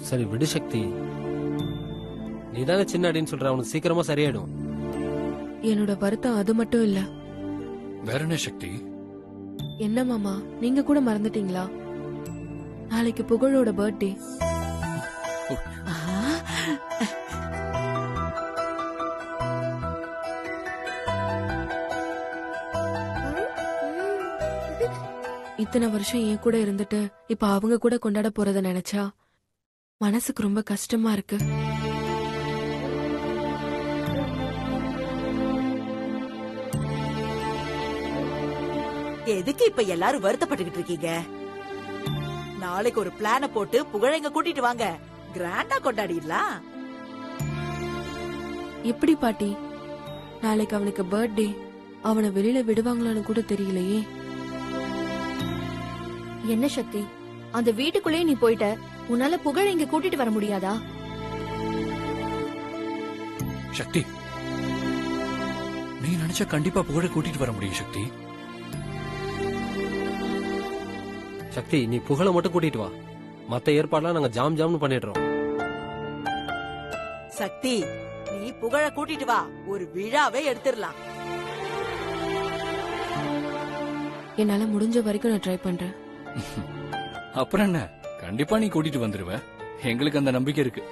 சரி விடு சக்தி, நீ தானே சின்ன அடின்னு சொல்ற, அவனுக்கு சீக்கிரமா சரியாயிடும். என்னோட வருத்தம் அது மட்டும் இல்ல. வேற என்ன சக்தி? என்ன மாமா, நீங்க கூட மறந்துட்டீங்களா? நாளைக்கு புகழோட பர்த்டே. இத்தனை வருஷம் என் கூட இருந்துட்டு இப்ப அவங்க கூட கொண்டாட போறத நினைச்சா மனசுக்கு ரொம்ப கஷ்டமா இருக்கு. எதுக்கு இப்ப எல்லாரும் வருத்தப்பட்டுக்கிட்டு இருக்கீங்க? நாளைக்கு ஒரு பிளான போட்டு புகழைங்க கூட்டிட்டு வாங்க, கிராண்டா கொண்டாடிடலாம். எப்படி பாட்டி? நாளைக்கு அவனுக்கு பர்த்டே, அவனை வெளியில விடுவாங்களான்னு கூட தெரியலையே. என்ன சக்தி, அந்த வீட்டுக்குள்ளே நீ போயிட்ட, உன்னால புகழ இங்க கூட்டிட்டு வர முடியாதா? சக்தி, நீ நினைச்சா கண்டிப்பா புகழ கூட்டிட்டு வர முடியும் சக்தி. சக்தி, நீ புகழை மட்டும் கூட்டிட்டு வா, மத்த ஏற்பாடுலாம் நாங்க ஜாம் ஜாம்னு பண்ணிடுறோம். சக்தி, நீ புகழ கூட்டிட்டு வா, ஒரு விழாவே எடுத்துடலாம். என்னால முடிஞ்ச வரைக்கும் நான் ட்ரை பண்றேன். அப்புறம் என்ன, கண்டிப்பா நீ கூட்டிட்டு வந்துருவ, எங்களுக்கு அந்த நம்பிக்கை இருக்கு.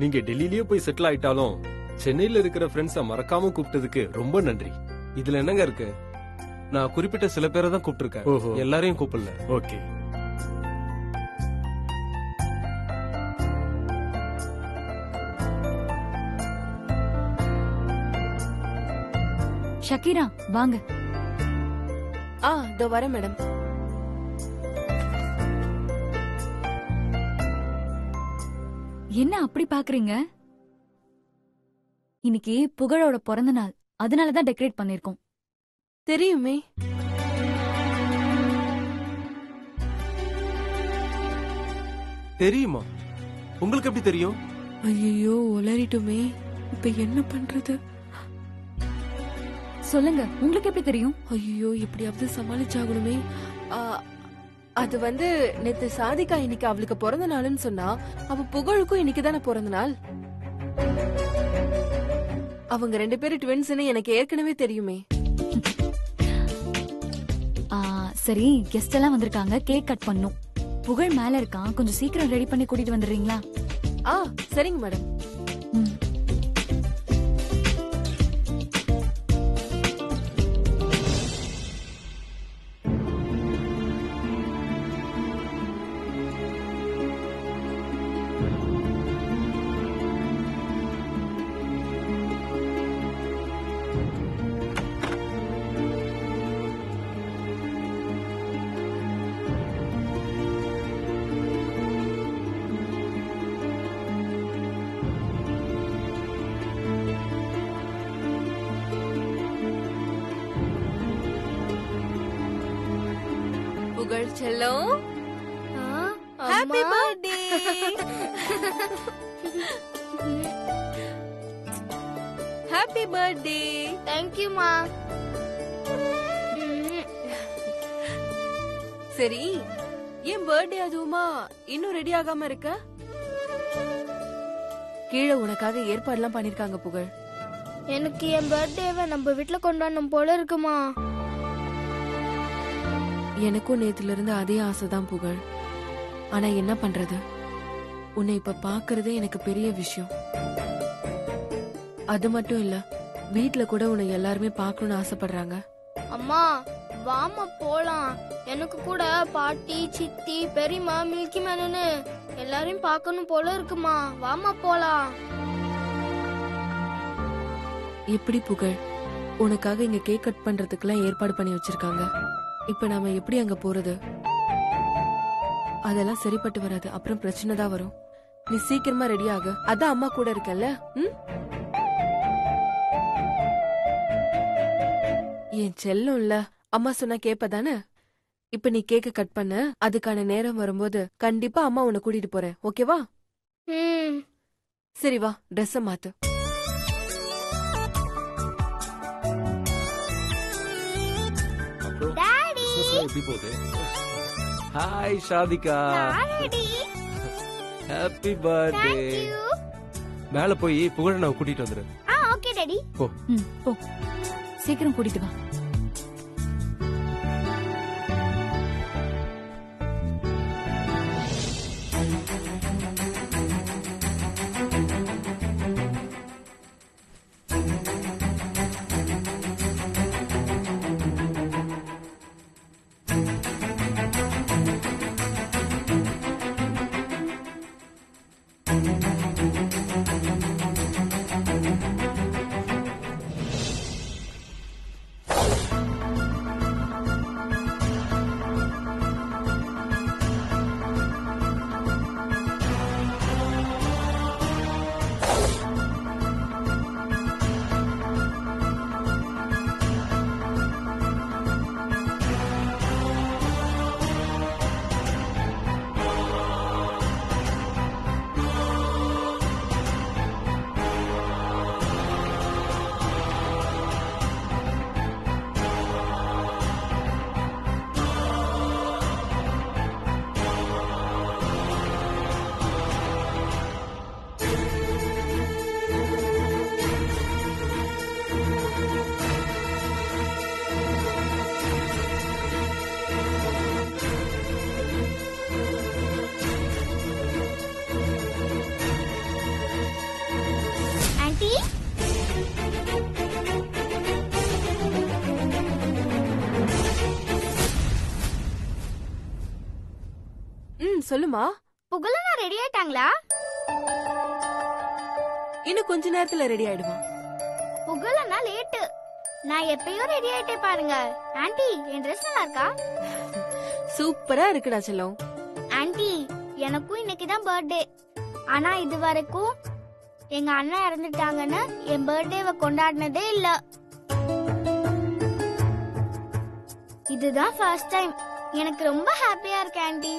நீங்க டெல்லியிலேயே போய் செட்டில் ஆயிட்டாலும் சென்னையில இருக்கிற ஃப்ரெண்ட்ஸ மறக்காம கூப்பிட்டதுக்கு ரொம்ப நன்றி. இதுல என்னங்க இருக்கு, நான் குறிப்பிட்ட சில பேரை தான் கூப்பிட்டிருக்கேன், எல்லாரையும் கூப்பிடல. ஓகே. ஷக்கீரா வாங்க. இதோ வரேன் மேடம். என்ன அப்படி பாக்குறீங்க? இன்னைக்கு புகழோட பிறந்த நாள், அதனாலதான் டெக்கரேட் பண்ணிருக்கோம். தெரியுமே. தெரியுமா? உங்களுக்கு எப்படி தெரியும்? ஐயோ, உளறிட்டுமே. இப்ப என்ன பண்றது? சொல்லுங்க, உங்களுக்கு எப்படி தெரியும்? ஐயோ, எப்படியாவது சமாளிச்சாகணுமே. அது வந்து நேத்து சாதிகா இன்னைக்கு அவளுக்கு பிறந்த நாள்னு சொன்னா, அவ புகழுக்கும் இன்னைக்கு தானே பிறந்த நாள். அவங்க 2 பேரும் ட்வின்ஸ்னு எனக்கு ஏற்கனவே தெரியுமே. சரி, கெஸ்ட் எல்லாம் வந்திருக்காங்க, கேக் கட் பண்ணும். புகழ் மேல இருக்கான், கொஞ்சம் சீக்கிரம் ரெடி பண்ணி கூட்டிட்டு வந்துடுறீங்களா? சரிங்க மேடம். புகழ் செல்லம், happy birthday. Happy birthday. Thank you மா. சரி, ஏன் பர்த்டே அதுவுமா இன்னும் ரெடி ஆகாம இருக்க? கீழே உனக்காக ஏற்பாடுலாம் பண்ணிருக்காங்க புகழ். எனக்கு என் பர்த்டேவை நம்ம வீட்ல கொண்டாடணும் போல இருக்குமா. எனக்கும் நேத்துல இருந்து அதே ஆசைதான் புகழ். ஆனா என்ன பண்றது, உன்னை இப்ப பாக்குறதே எனக்கு பெரிய விஷயம். அது மட்டும் இல்ல, வீட்ல கூட உன்னை எல்லாருமே பாக்கணும்னு ஆசைப்படுறாங்க. அம்மா வாமா போலாம். எனக்கு கூட பாட்டி, சித்தி, பெரியம்மா, மில்கி மேனு எல்லாரையும் பார்க்கணும் போல இருக்குமா. வாமா போலாம். எப்படி புகழ், உனக்காக இங்க கேக் கட் பண்றதுக்கெல்லாம் ஏற்பாடு பண்ணி வச்சிருக்காங்க. இப்ப நாம எப்படி அங்க போறது? அதெல்லாம் சரிப்பட்டு வராது, அப்புறம் பிரச்சனை தான் வரும். நீ சீக்கிரமா ரெடி ஆகு, அதான் அம்மா கூட இருக்கல்ல. என் செல்லம் இல்ல, அம்மா சொன்னா கேப்பதானே? இப்ப நீ கேக்க கட் பண்ண, அதுக்கான நேரம் வரும்போது கண்டிப்பா அம்மா உன்னை கூட்டிட்டு போறேன், ஓகேவா? ம் சரி வா, ட்ரெஸ்ஸ மாத்து. அப்புறம் டாடி business எல்லாம் எப்படி போகுது? Hi Shathika, daddy happy birthday. Thank you. மேல போய் புகழ நான் கூட்டிட்டு வந்துரு. Okay daddy. ம் போ சீக்கிரம் கூட்டிட்டு வா. ஆன்ட்டி சொல்லுமா. புகழனா ரெடி ஆயிட்டாங்களா? இன்னும் கொஞ்ச நேரத்துல ரெடி ஆயிடுவான். புகழனா லேட். நான் எப்பயும் ரெடி ஆயிட்டே பாருங்க. ஆன்ட்டி என் Dress நல்லா இருக்கா? சூப்பரா இருக்குடா செல்லம். ஆன்ட்டி எனக்கும் இன்னைக்கு தான் பர்த்டே. ஆனா இது வரைக்கும் எங்க அண்ணன் இறந்துட்டாங்கன்னு என் பர்த்டேவை கொண்டாடினதே இல்ல. இதுதான் ஃபர்ஸ்ட் டைம். எனக்கு ரொம்ப ஹாப்பியா இருக்கு ஆன்ட்டி.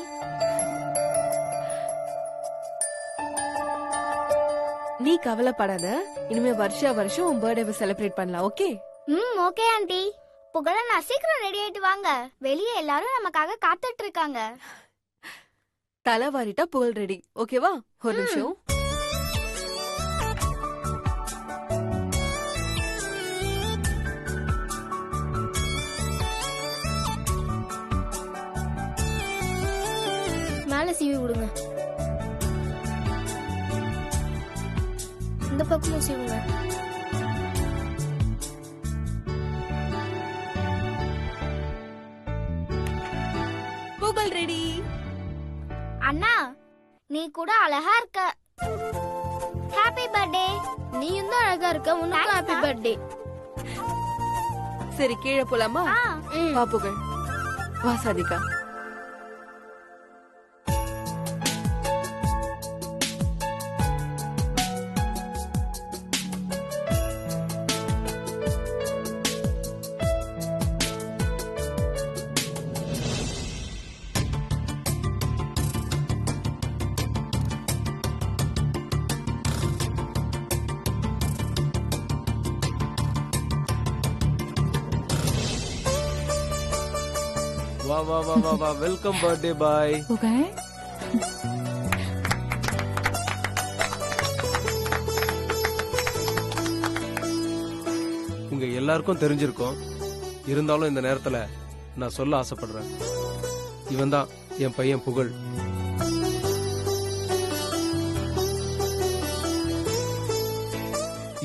நீ கவலைப்படாத, இனிமே வருஷா வருஷம் உன் பர்த்டேவை செலிப்ரேட் பண்ணலாம், ஓகே? Okay aunty. புகழ நான் சீக்கிரம் ரெடி ஆயிட்டு வாங்க. வெளியே எல்லாரும் நமக்காக காத்துட்டு இருக்காங்க. தலை வாரிட்டா புகழ் ரெடி, ஓகேவா? ஒரு நிமிஷம். மேல சீவி விடுங்க. இந்த பக்கமும் சீவுங்க. புகழ் ரெடி. அண்ணா நீ கூட அழகா இருக்க. Happy birthday. நீயும் தான் அழகா இருக்க. உனக்கு ஹாப்பி பர்த்டே. சரி கீழே போலாமா? வா புகழ், வா சாதிகா. வா வா வா வா வா, வெல்கம் பர்த்டே பாய். புகழ் உங்க எல்லாருக்கும் தெரிஞ்சிருக்கும். இருந்தாலும் இந்த நேரத்துல நான் சொல்ல ஆசைப்படுறேன். இவன் தான் என் பையன் புகழ்.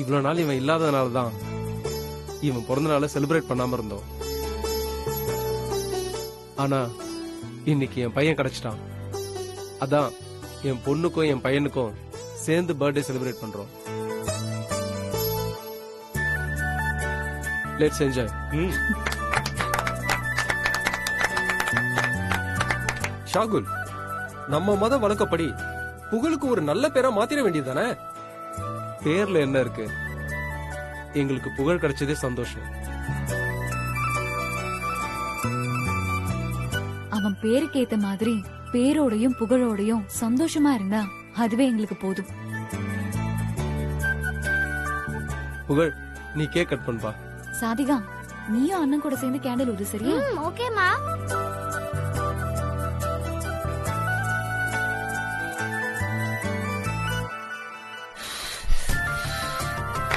இவ்வளவு நாள் இவன் இல்லாததுனால தான் இவன் பிறந்த நாளை செலிப்ரேட் பண்ணாம இருந்தோம். ஆனா இன்னைக்கு என் பையன் கிடைச்சிட்டான். அதான் என் பொண்ணுக்கும் என் பையனுக்கும் சேர்ந்து பர்த்டே செலிப்ரேட் பண்றோம். Let's enjoy. ஷாகுல், நம்ம மத வழக்கப்படி புகழுக்கு ஒரு நல்ல பேரா மாத்திர வேண்டியதுதானே? பேர்ல என்ன இருக்கு? எங்களுக்கு புகழ் கிடைச்சதே சந்தோஷம். பேருக்கு ஏத்த மாதிரி பேரோடையும் புகழோடையும் சந்தோஷமா இருந்தா அதுவே எங்களுக்கு போதும். புகழ், நீ கேக் கட் பண்ணுப்பா. சாதிகா, நீயும் அண்ணன் கூட சேர்ந்து கேண்டில் ஊது, சரியா? ஓகேமா.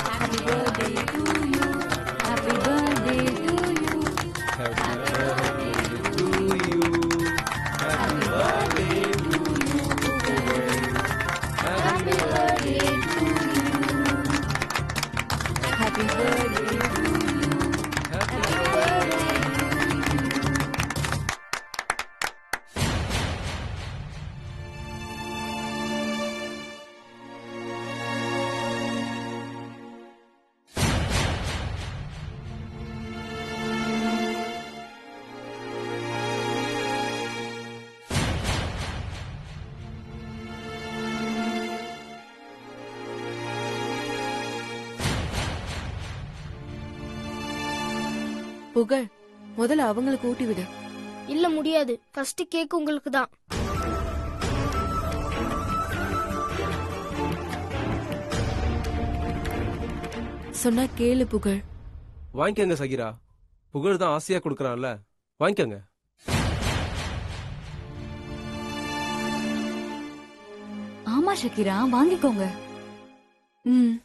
Happy birthday to you. Happy birthday to you. Happy birthday to you. Happy birthday to you. Happy birthday to you. Happy birthday to you. Happy birthday. புகழ், முதல்ல அவங்களுக்கு ஊட்டி விடு. இல்ல முடியாது. ஃபர்ஸ்ட் கேக் உங்களுக்கு தான். சொன்னா கேளு புகழ். வாங்கிக்கங்க சகிரா, புகழ் தான் ஆசையா கொடுக்கறான்ல, வாங்கிக்கங்க. ஆமா ஷக்கீரா, வாங்கிக்கோங்க. ம்.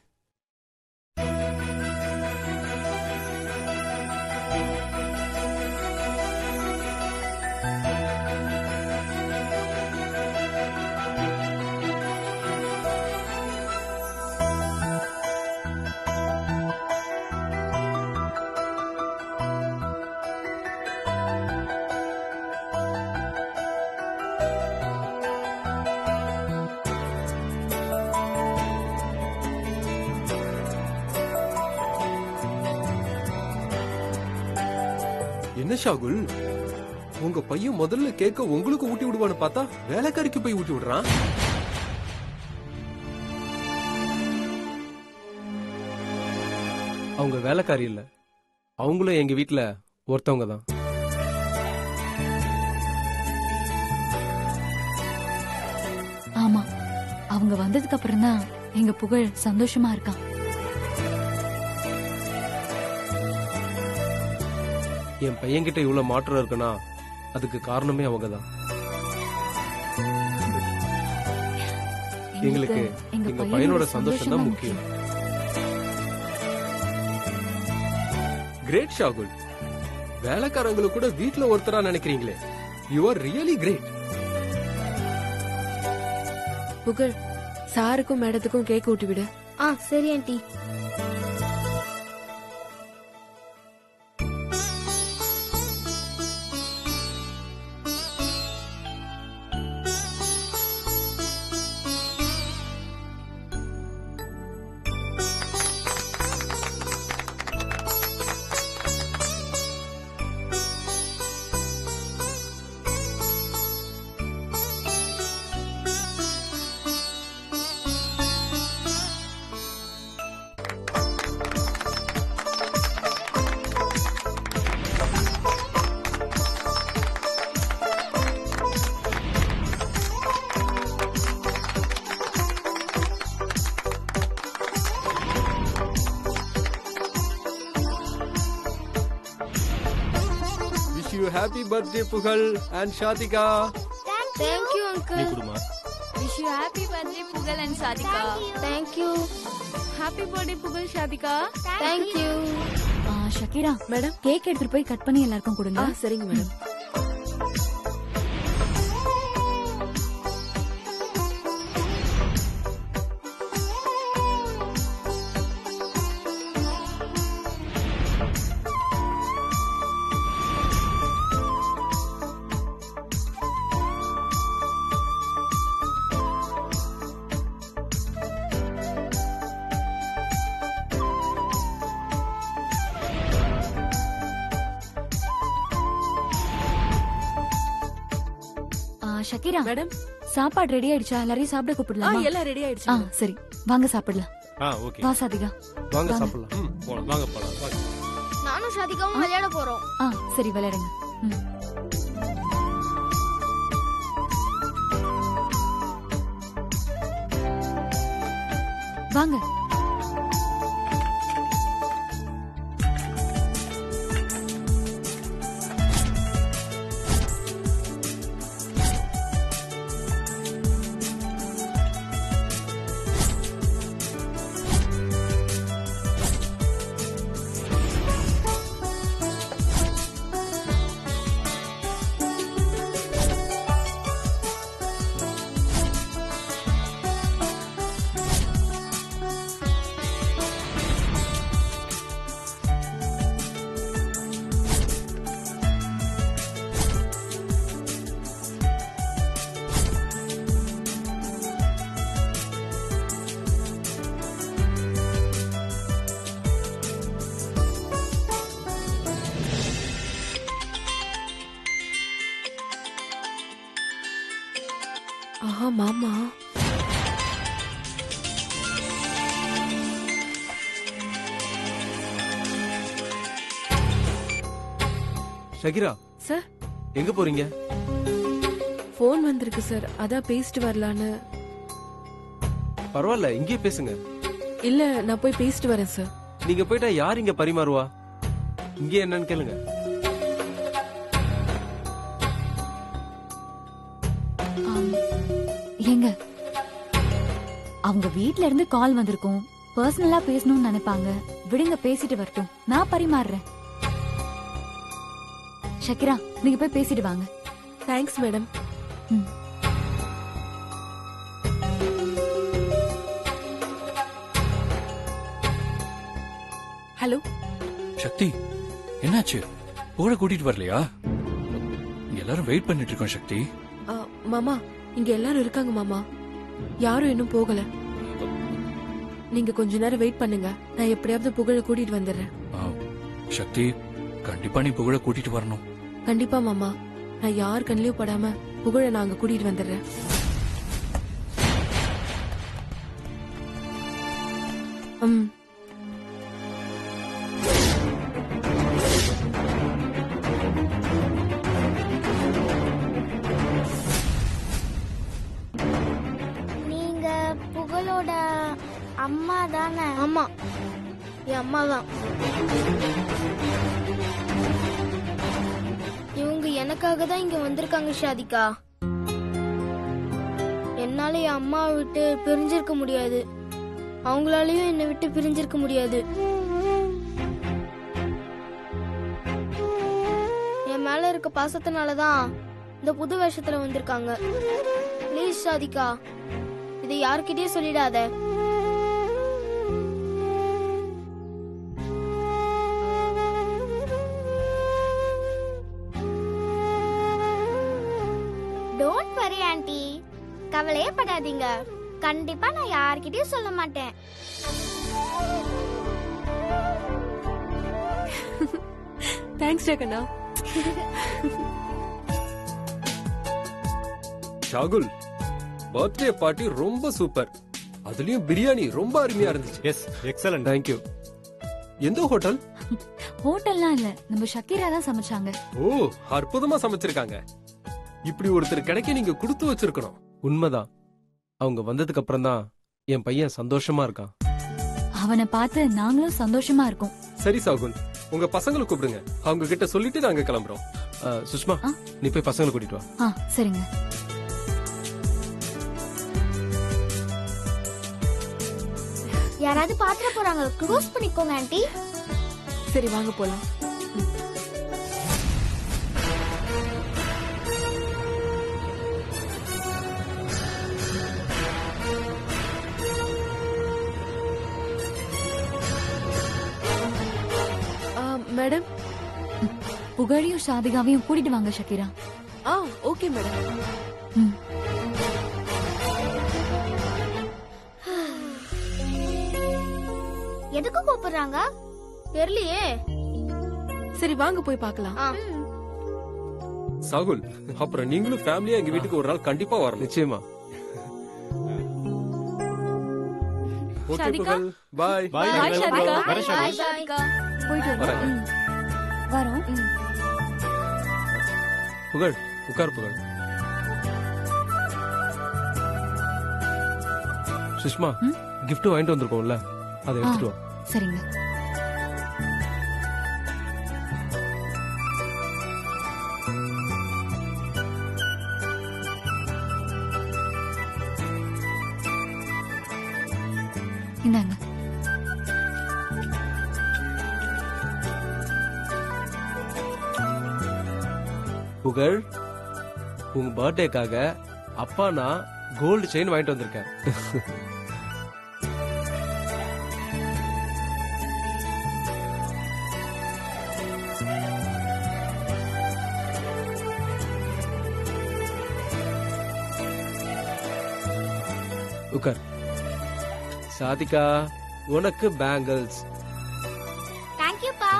என்ன ஷாகுல், உங்க பையன் முதல்ல கேக்க உங்களுக்கு ஊட்டி விடுவான்னு பார்த்தா வேலைக்காரிக்கு போய் ஊட்டி விடுறான். அவங்க வேலைக்காரி இல்ல, அவங்களும் எங்க வீட்ல ஒருத்தவங்க தான். ஆமா, அவங்க வந்ததுக்கு அப்புறம் தான் எங்க புகழ் சந்தோஷமா இருக்கான். என் பையன்கிட்ட இவ்வளவு மாற்றம் இருக்குன்னா அதுக்கு காரணமே அவங்கதான். எங்களுக்கு எங்க பையனோட சந்தோஷம் தான் முக்கியம். கிரேட் ஷாகுல், வேலைக்காரங்களுக்கு கூட வீட்ல ஒருத்தரா நினைக்கிறீங்களே, யூ ஆர் ரியலி கிரேட். புகழ், சாருக்கும் மேடத்துக்கும் கேக் ஊட்டி விடு. சரி aunty. You happy birthday Pugal and Shatika. Thank you uncle. நீ குடுமா. Wish you happy birthday Pugal and Shatika. Thank you. Happy birthday Pugal Shatika. Thank you. Shakira, madam, cake எடுத்துட்டு போய் cut பண்ணி எல்லாருக்கும் கொடுங்க. சரிங்க மேடம். ஷக்கீரா, மேடம், சாப்பாடு ready ஆயிடுச்சா? எல்லாரையும் சாப்பிட கூப்பிடலாமா? எல்லாம் ரெடி ஆயிடுச்சு. சரி, வாங்க சாப்பிடலாம். ஓகே. வா சாதிகா, வாங்க சாப்பிடலாம். போலாம், வாங்க போலாம். நானும் சாதிகாவும் விளையாட போறோம். சரி விளையாடுங்க. வாங்க. ஆஹா மாமா. ஷகிரா சார் எங்க போறீங்க? போன் வந்திருக்கு சார், அதான் பேசிட்டு வரலான்னு. பரவாயில்ல, இங்கே பேசுங்க. இல்ல நான் போய் பேசிட்டு வரேன் சார். நீங்க போயிட்டா யார் இங்க பரிமாறுவா? இங்கே என்னன்னு கேளுங்க. ஏங்க, அவங்க வீட்ல இருந்து கால் வந்திருக்கும். பர்சனலா பேசணும்னு நினைப்பாங்க. விடுங்க, பேசிட்டு வரட்டும். நான் பரிமாறுறேன். ஷக்கிரா, நீங்க போய் பேசிட்டு வாங்க. Thanks madam. ம். ஹலோ சக்தி, என்னாச்சு? புகழ கூட்டிட்டு வரலையா? இங்க எல்லாரும் வெயிட் பண்ணிட்டு இருக்கோம் சக்தி. மாமா, இங்க எல்லாரும் இருக்காங்க மாமா. யாரும் இன்னும் போகல. நீங்க கொஞ்ச நேரம் வெயிட் பண்ணுங்க. நான் எப்படியாவது புகழ கூட்டிட்டு வந்துடுறேன். சக்தி, கண்டிப்பா நீ புகழ கூட்டிட்டு வரணும். கண்டிப்பா மாமா. நான் யார் கண்ணிலையும் படாம புகழ நாங்க கூட்டிட்டு வந்துடுறேன். ம். நீங்க புகழோட அம்மா தானே? ஆமா, என் அம்மா தான். இவங்க எனக்காக தான் இங்க வந்திருக்காங்க ஷாதிகா. என்னால என் அம்மாவை விட்டு பிரிஞ்சிருக்க முடியாது. அவங்களாலயும் என்னை விட்டு பிரிஞ்சிருக்க முடியாது. என் மேல இருக்க பாசத்தினாலதான் இந்த புது வேஷத்துல வந்திருக்காங்க. ப்ளீஸ் ஷாதிகா, இதை யார்கிட்டயும் சொல்லிடாத. டோன்ட் வரி ஆண்டி, கவலையே படாதீங்க. கண்டிப்பா நான் யார்கிட்டயும் சொல்ல மாட்டேன். தேங்க்ஸ் ஜெகண்ணா. ஷாகுல், பர்த்டே பார்ட்டி ரொம்ப சூப்பர். அதுலயும் பிரியாணி ரொம்ப அருமையா இருந்துச்சு. Yes, excellent. தேங்க்யூ. எந்த ஹோட்டல்? ஹோட்டல்லாம் இல்ல, நம்ம ஷக்கீரா தான் சமைச்சாங்க. ஓ, அற்புதமா சமைச்சிருக்காங்க. இப்படி ஒருத்தர் கிடைக்க நீங்க கொடுத்து வச்சிருக்கணும். உண்மைதான். அவங்க வந்ததுக்கு அப்புறம் தான் என் பையன் சந்தோஷமா இருக்கான். அவனை பார்த்து நாங்களும் சந்தோஷமா இருக்கோம். சரி சாகுல், உங்க பசங்களை கூப்பிடுங்க. அவங்க கிட்ட சொல்லிட்டு நாங்க கிளம்புறோம். சுஷ்மா, நீ போய் பசங்களை கூட்டிட்டு வா. சரிங்க. யாராவது பாத்திர போறாங்க, க்ளோஸ் பண்ணிக்கோங்க ஆண்டி. சரி வாங்க போலாம். மேடம், புகழையும் ஷாதிகாவையும் கூட்டிட்டு வாங்க ஷக்கீரா. Okay madam. எதுக்கு கூப்பிடுறாங்க தெரியலையே. சரி வாங்க போய் பார்க்கலாம். சாகுல், அப்புறம் நீங்களும் ஃபேமிலியா எங்க வீட்டுக்கு ஒரு நாள் கண்டிப்பா வரணும். நிச்சயமா. ஓகே ஷாதிகா, புகழ், பாய். பாய் பாய் ஷாதிகா. வரேன் ஷாதிகா. பாய் ஷாதிகா. போயிட்டு வரேன். வரோம். புகழ், உட்கார் புகழ். சுஷ்மா, gift வாங்கிட்டு வந்திருக்கோம்ல அதை எடுத்துட்டு வா. சரிங்க. இந்தாங்க. புகழ், உங்க பர்த்டேக்காக அப்பா நான் கோல்டு செயின் வாங்கிட்டு வந்திருக்கேன். உட்கார். சாதிகா, உனக்கு பேங்கிள்ஸ். தேங்க்யூப்பா.